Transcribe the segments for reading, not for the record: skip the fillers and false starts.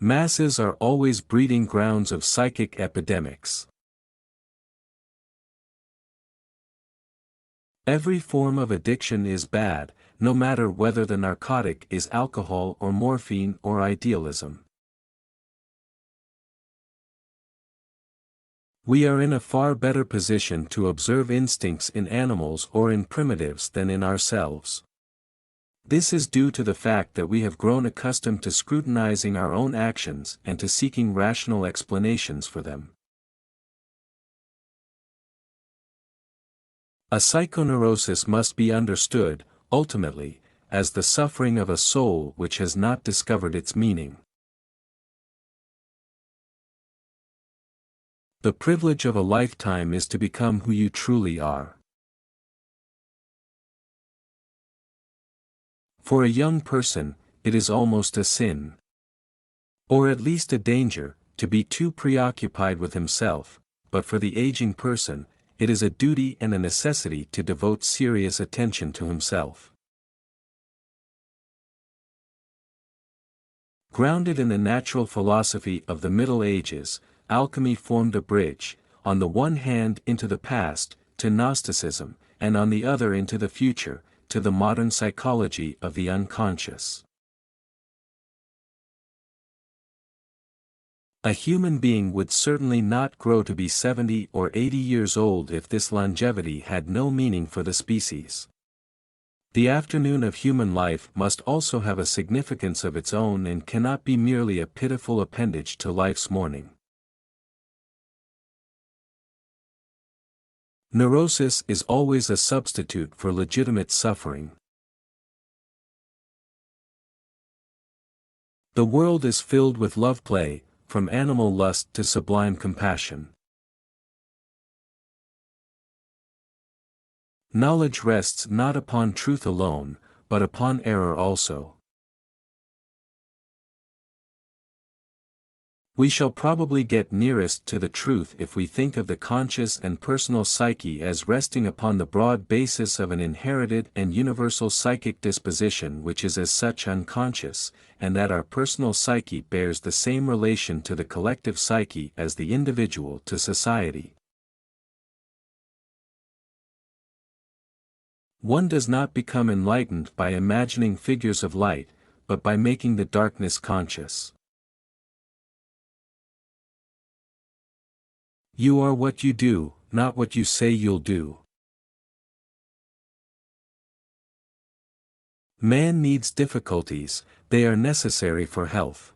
Masses are always breeding grounds of psychic epidemics. Every form of addiction is bad, no matter whether the narcotic is alcohol or morphine or idealism. We are in a far better position to observe instincts in animals or in primitives than in ourselves. This is due to the fact that we have grown accustomed to scrutinizing our own actions and to seeking rational explanations for them. A psychoneurosis must be understood, ultimately, as the suffering of a soul which has not discovered its meaning. The privilege of a lifetime is to become who you truly are. For a young person, it is almost a sin. Or at least a danger, to be too preoccupied with himself, but for the aging person, it is a duty and a necessity to devote serious attention to himself. Grounded in the natural philosophy of the Middle Ages, alchemy formed a bridge, on the one hand into the past, to Gnosticism, and on the other into the future, to the modern psychology of the unconscious. A human being would certainly not grow to be 70 or 80 years old if this longevity had no meaning for the species. The afternoon of human life must also have a significance of its own and cannot be merely a pitiful appendage to life's morning. Neurosis is always a substitute for legitimate suffering. The world is filled with love play, from animal lust to sublime compassion. Knowledge rests not upon truth alone, but upon error also. We shall probably get nearest to the truth if we think of the conscious and personal psyche as resting upon the broad basis of an inherited and universal psychic disposition which is as such unconscious, and that our personal psyche bears the same relation to the collective psyche as the individual to society. One does not become enlightened by imagining figures of light, but by making the darkness conscious. You are what you do, not what you say you'll do. Man needs difficulties, they are necessary for health.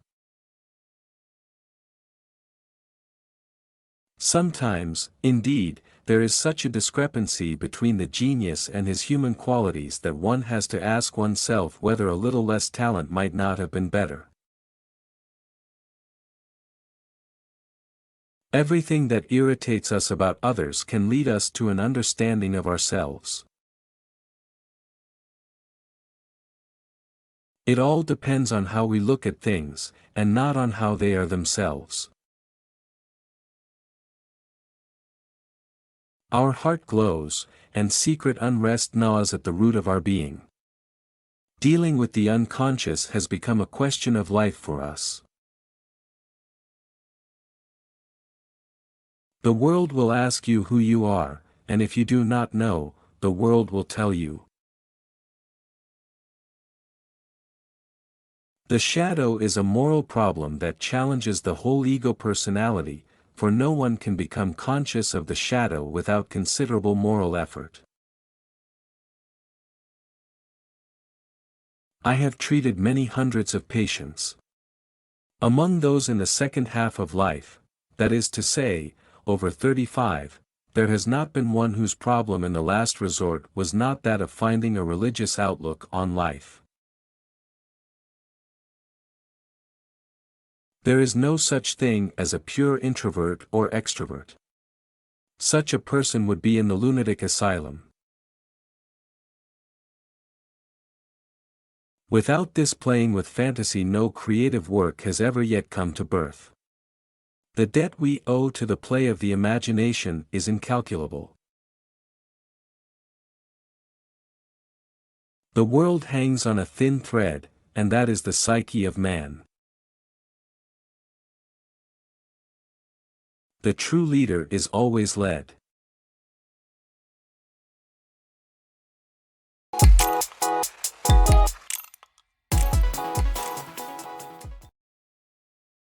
Sometimes, indeed, there is such a discrepancy between the genius and his human qualities that one has to ask oneself whether a little less talent might not have been better. Everything that irritates us about others can lead us to an understanding of ourselves. It all depends on how we look at things, and not on how they are themselves. Our heart glows, and secret unrest gnaws at the root of our being. Dealing with the unconscious has become a question of life for us. The world will ask you who you are, and if you do not know, the world will tell you. The shadow is a moral problem that challenges the whole ego personality, for no one can become conscious of the shadow without considerable moral effort. I have treated many hundreds of patients. Among those in the second half of life, that is to say, over 35, there has not been one whose problem in the last resort was not that of finding a religious outlook on life. There is no such thing as a pure introvert or extrovert. Such a person would be in the lunatic asylum. Without this playing with fantasy, no creative work has ever yet come to birth. The debt we owe to the play of the imagination is incalculable. The world hangs on a thin thread, and that is the psyche of man. The true leader is always led.